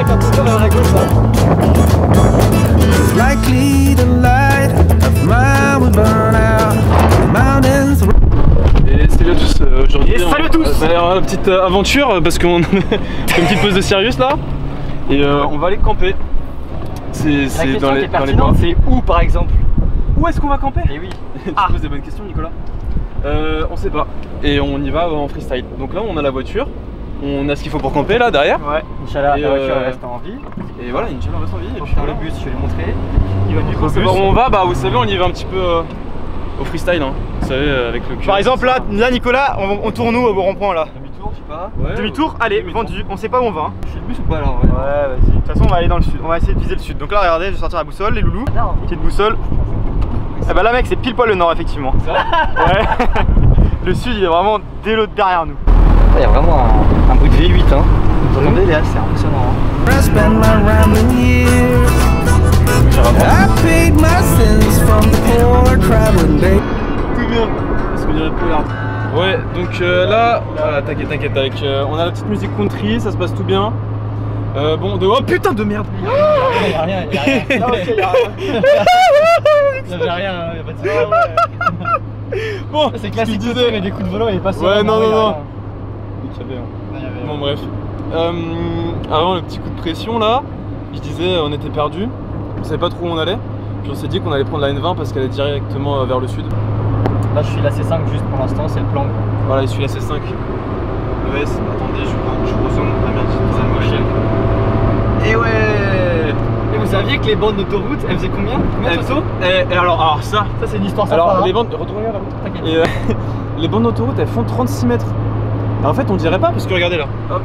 avec un peu de rigole ça. Et salut à tous, aujourd'hui salut à tous. Ça a l'air une petite aventure parce qu'on fait une petite pause de Sirius là. Et on va aller camper. C'est dans les bois. C'est où par exemple? Où est-ce qu'on va camper? Et oui. Tu poses des bonnes questions Nicolas. On sait pas. Et on y va en freestyle. Donc là on a la voiture. On a ce qu'il faut pour camper là derrière. Ouais, Inch'Allah, la voiture reste en vie. Et voilà, Inch'Allah reste en vie. Et puis le bus, je vais lui montrer. Il va du on sait pas où on va, bah vous savez, on y va un petit peu au freestyle, hein. Vous savez, avec le cul. Par exemple, là Nicolas, on tourne où au rond-point là? Demi-tour, je sais pas. Ouais, demi-tour, allez, vendu. On sait pas où on va. Hein. Je suis le bus ou pas là? Ouais, vas-y. De toute façon, on va aller dans le sud. On va essayer de viser le sud. Donc là, regardez, je vais sortir la boussole, les loulous. Petite boussole. Ah bah là, mec, c'est pile poil le nord, effectivement. Ouais. Le sud, il est vraiment dès l'autre derrière nous. Il y a vraiment un bruit de V8, hein. Vous entendez là, c'est impressionnant. Tout bien. Est-ce qu'on dirait plus large? Ouais, donc là, t'inquiète, avec, on a la petite musique country, ça se passe tout bien. Bon, oh putain de merde! Y'a rien. Non, ok, y'a rien. Y'a rien, y'a pas de soucis. Bon, c'est classique, tu mets des coups de volant, il est pas sûr. Ouais, non. Bon, bref. Avant le petit coup de pression là, je disais on était perdu, on savait pas trop où on allait. Puis on s'est dit qu'on allait prendre la N20 parce qu'elle est directement vers le sud. Là je suis la C5 juste pour l'instant, c'est le plan. Voilà, il suit la C5. ES, attendez, je rezoome. Ah merde, et ouais. Et vous saviez que les bandes d'autoroute, elles faisaient combien de photos? Et alors ça c'est une histoire sympa. Alors les bandes, regarde la route, t'inquiète. Les bandes d'autoroute elles font 36 mètres. En fait on dirait pas parce que regardez là, hop.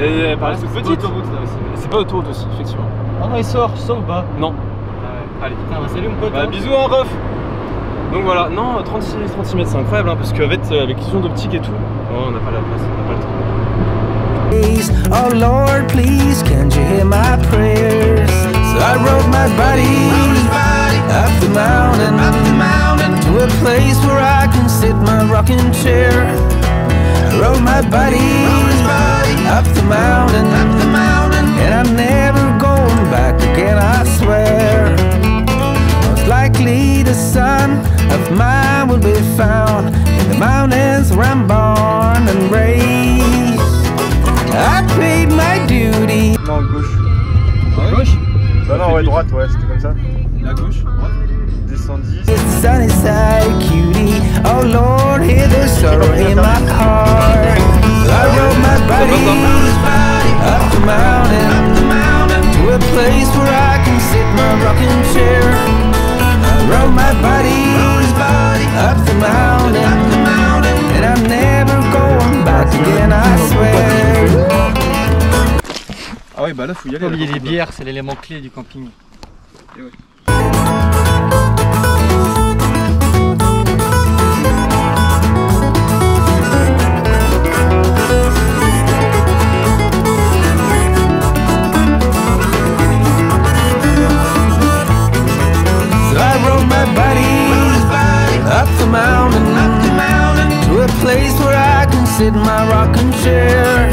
Et elle paraît toute petite. C'est pas autoroute là aussi. C'est pas autoroute aussi, effectivement. Ah non, il sort ou pas? Non. Ah ouais. Allez, putain, salut mon pote. Bah, bisous hein ref. Donc voilà, non, 36 mètres c'est incroyable hein, parce qu'avec avec vision d'optique et tout, oh, on n'a pas la place, on n'a pas le temps. Oh Lord, please, can't you hear my prayers? So I rode my body up the mountain to a place where I can sit my rocking chair. I rode my body up the mountain, and I'm never going back again, I swear. Most likely the son of mine will be found in the mountains where I'm born and raised. I paid my duty. Non, gauche. Gauche? Bah non, ouais, droite, ouais, c'était comme ça. La gauche, droite. Descend 10. It's sunny side cutie. Oh Lord, hear the sorrow in my heart. So I rode my body up the mountain to a place where I can sit my rocking chair. I rode my body up the mountain, and I'm never going back again, I swear. Ah ouais, bah là faut y aller. Oublier les bières, c'est l'élément clé du camping. Et ouais. So I rode my body up the mountain to a place where I can sit in my rocking chair.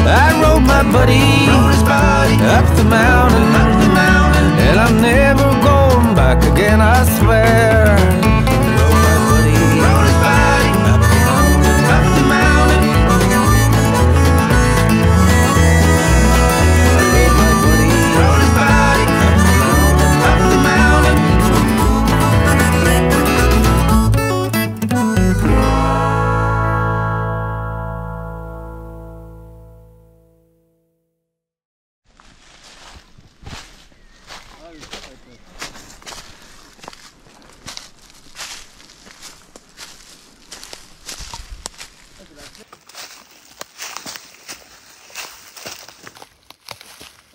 I rode my buddy up the mountain, and I'm never going back again, I swear.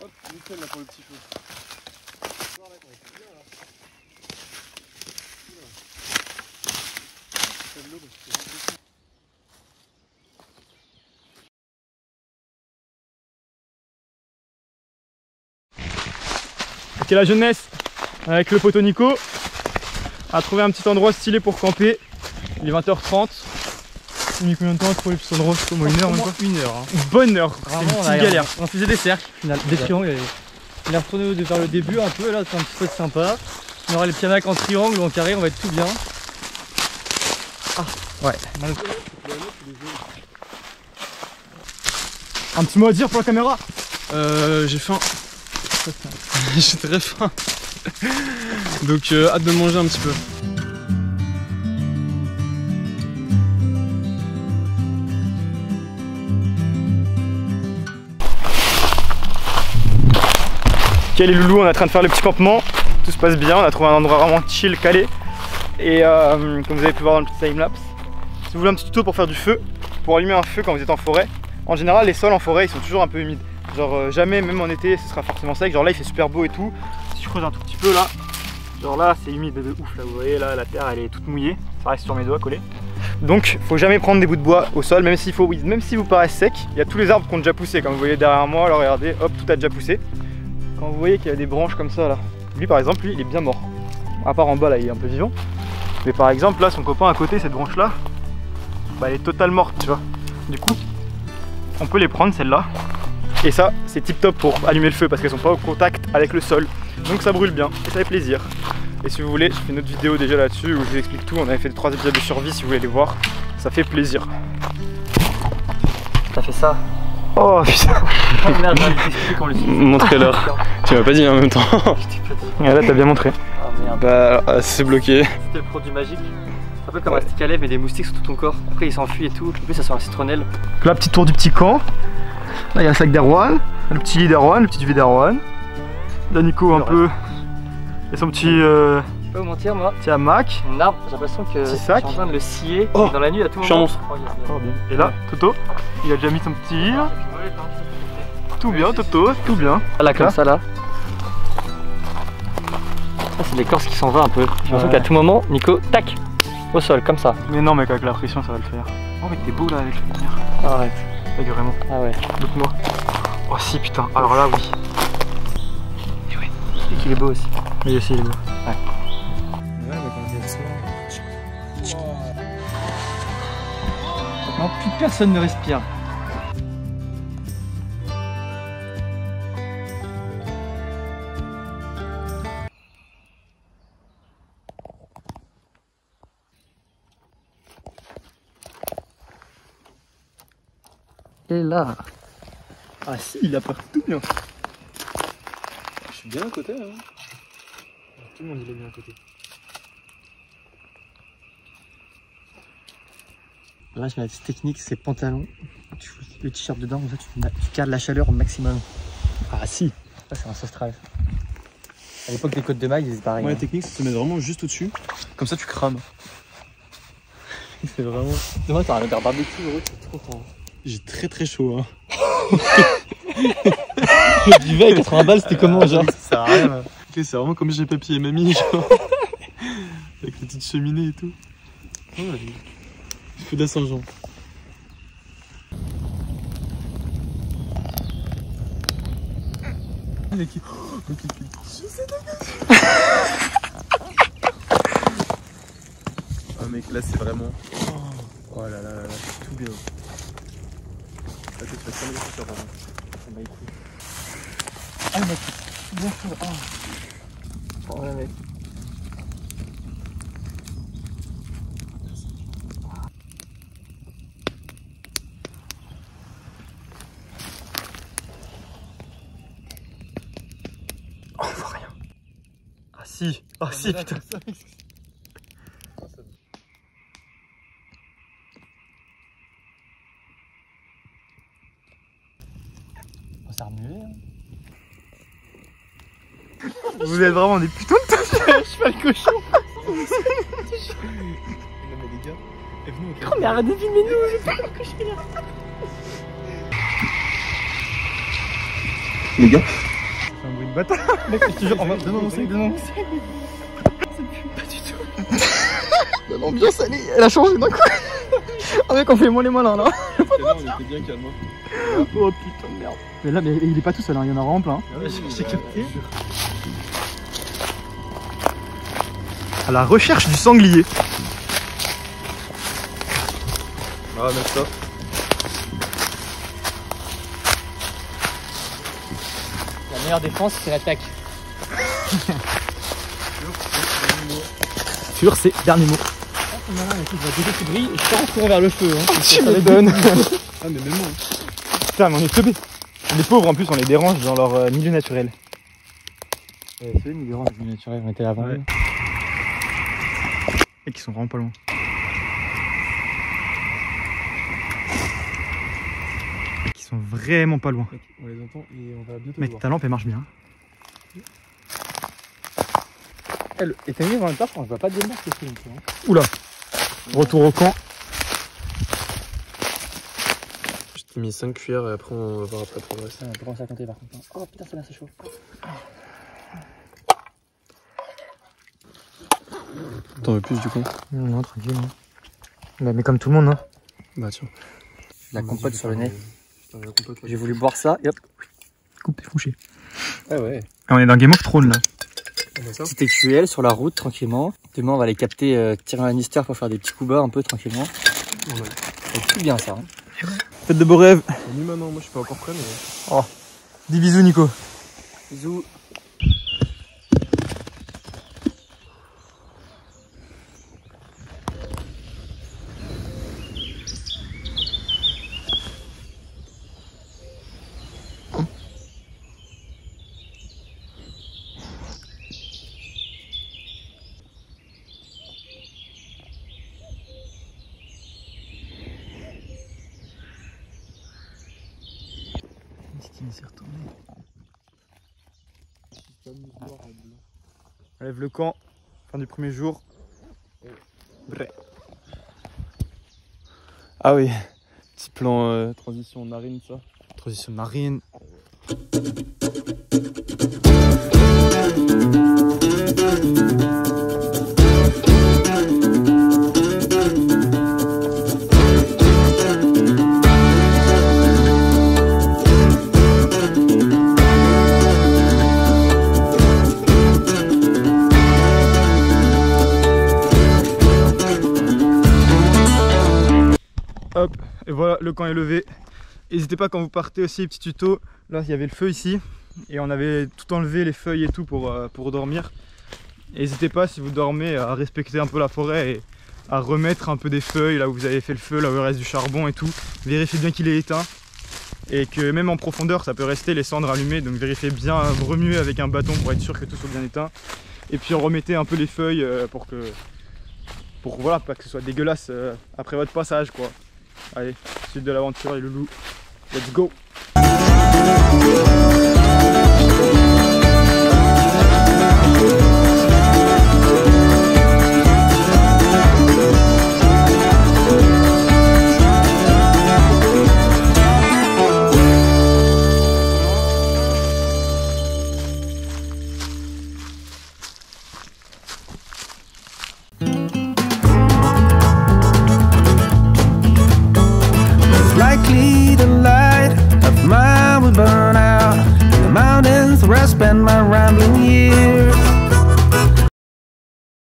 Hop, nickel là pour le petit feu. Ok, la jeunesse avec le poteau Nico a trouvé un petit endroit stylé pour camper. Il est 20h30. T'as mis combien de temps pour aller sur le roche? Au moins 1 heure, même pas? 1 heure. Une bonne heure. C'est une petite galère. On faisait des cercles, au final, des triangles. On est retourné vers le début un peu, là c'est un petit spot sympa. On aura les pianacs en triangle ou en carré, on va être tout bien. Ah, ouais. Un petit mot à dire pour la caméra? J'ai faim. J'ai très faim. Donc hâte de manger un petit peu. Ok les loulous, on est en train de faire le petit campement. Tout se passe bien, on a trouvé un endroit vraiment chill, calé. Et comme vous avez pu voir dans le petit timelapse, si vous voulez un petit tuto pour faire du feu, pour allumer un feu quand vous êtes en forêt, en général les sols en forêt ils sont toujours un peu humides. Genre jamais, même en été, ce sera forcément sec. Genre là il fait super beau et tout. Si je creuse un tout petit peu là, genre là c'est humide de ouf là, vous voyez là la terre elle est toute mouillée. Ça reste sur mes doigts collé. Donc faut jamais prendre des bouts de bois au sol, même s'il faut, même si vous paraissent secs, il y a tous les arbres qui ont déjà poussé. Comme vous voyez derrière moi, alors regardez, hop, tout a déjà poussé. Quand vous voyez qu'il y a des branches comme ça là, lui par exemple, lui il est bien mort. À part en bas là, il est un peu vivant. Mais par exemple là, son copain à côté, cette branche là, bah elle est totalement morte, tu vois. Du coup, on peut les prendre celles-là. Et ça, c'est tip top pour allumer le feu parce qu'elles sont pas au contact avec le sol. Donc ça brûle bien et ça fait plaisir. Et si vous voulez, je fais une autre vidéo déjà là-dessus où je vous explique tout. On avait fait 3 épisodes de survie si vous voulez les voir. Ça fait plaisir. T'as fait ça? Oh putain. Oh merde, j'explique qu'on le suit. Montrez-leur. Tu m'as pas dit en même temps. Et là t'as bien montré. Ah merde. Bah c'est bloqué. C'était le produit magique. C'est un peu comme un stick à lèvres mais des moustiques sur tout ton corps. Après il s'enfuit et tout. En plus ça sent la citronnelle. Là, petit tour du petit camp. Là il y a le sac d'Erwan, le petit lit d'Erwan, le petit duvet d'Erwan. Là Nico un peu. Et son petit Je peux vous mentir moi. petit hamac. Mon arbre, j'ai l'impression que Petit sac. je suis en train de le scier Oh, dans la nuit à tout je suis un moment. monstre. Oh, yes, yes. Et là, Toto, il a déjà mis son petit lit. là. Tout bien Toto, tout bien. Là comme ça là. Ça c'est l'écorce qui s'en va un peu. J'ai l'impression qu'à tout moment, Nico, tac, au sol, comme ça. Mais non mec, avec la pression ça va le faire. Oh mais t'es beau là avec la lumière. Arrête. Mec vraiment, Ah ouais. look-moi. Oh si putain, alors là oui. Et ouais. Et qu'il est beau aussi. Oui aussi il est beau. Ouais. Maintenant plus personne ne respire. Et là. Ah si, il a pas tout bien. Je suis bien à côté hein. Tout le monde il est bien à côté. Là, je mets la petite technique, c'est pantalon. Tu fous le t-shirt dedans, comme ça tu gardes la chaleur au maximum. Ah si. Ça, c'est ancestral. À l'époque des côtes de mailles, c'est pareil. Moi la technique c'est de te mettre vraiment juste au-dessus. Comme ça tu crames. C'est vraiment. Demain, t'as un odeur barbecue, gros, c'est trop content. J'ai très chaud hein. Le duvet à 80 balles, c'était comment genre? Ça sert à rien. Ok, c'est vraiment comme j'ai papy et mamie genre. Avec les petites cheminées et tout. Oh, il faut de la Saint-Jean. Oh mec là c'est vraiment. Oh là là là là, c'est tout bien. Attends, tu vas fermer les chaussures pardon. Ça m'a écouté. Ah, mec, bien chaud. Oh, ouais, mec. Oh, on voit rien. Ah si, ah si putain. On s'est remué. Vous êtes vraiment des putains de touches. Je suis pas le cochon. Non mais les gars, venez Oh mais arrête de filmer nous, je sais pas que je suis là. Les gars, C'est un bruit de bâtard. Mec, je te jure, donne-moi mon sac, donne-moi mon sac. Ça pue pas du tout. L'ambiance elle a changé d'un coup. Oh mec, on fait moins les malins là. là on était bien calme. Oh putain de merde. Mais là, mais il est pas tout seul, hein. Il y en a vraiment plein. J'ai capté. À la recherche du sanglier. Ah On va mettre ça. La meilleure défense, c'est l'attaque. Sur ces derniers mots. Ah, c'est malin, écoute, je vais dégager ce brille et je pars en courant vers le feu. Hein. Tu me donnes. Ah, mais même moi. Putain, mais on est teubés. Les pauvres en plus, on les dérange dans leur milieu naturel. C'est eux, nous dérange le milieu naturel, on était avant. Ouais. Et qui sont vraiment pas loin. Qui sont vraiment pas loin. On les entend et on va bientôt les Mec, voir. ta lampe elle marche bien. Et t'as mis dans le parc, on voit pas de démarque ici. Oula. Retour au camp. Je t'ai mis 5 cuillères et après on va voir après le progrès. On peut commencer à compter par contre. Oh putain, c'est là, c'est chaud. T'en veux plus du coup? Non, tranquille. Bah, mais comme tout le monde, hein. Bah tiens. La compote sur le nez. Putain, la compote, J'ai voulu boire ça et hop. Coupe défouché. Ah ouais. On est dans Game of Thrones là. Petite écuelle sur la route tranquillement. Demain on va aller capter Tyrion Lannister pour faire des petits coups bas un peu tranquillement. C'est tout bien ça. Hein. Faites de beaux rêves. Lui maintenant, moi je suis pas encore prêt mais. Oh. Dis bisous Nico. Bisous. On lève le camp, fin du premier jour. Bref. Ah oui, petit plan transition marine ça. Transition marine. Hop, et voilà, le camp est levé. N'hésitez pas quand vous partez aussi, petit tuto. Là, il y avait le feu ici. Et on avait tout enlevé, les feuilles et tout pour dormir. N'hésitez pas, si vous dormez, à respecter un peu la forêt et à remettre un peu des feuilles là où vous avez fait le feu, là où il reste du charbon et tout. Vérifiez bien qu'il est éteint. Et que même en profondeur, ça peut rester les cendres allumées. Donc vérifiez bien, remuer avec un bâton pour être sûr que tout soit bien éteint. Et puis remettez un peu les feuilles pour voilà, pas que ce soit dégueulasse après votre passage quoi. Allez, suite de l'aventure les loulous, let's go! Likely the light of mine will burn out in the mountains where I spend my rambling years.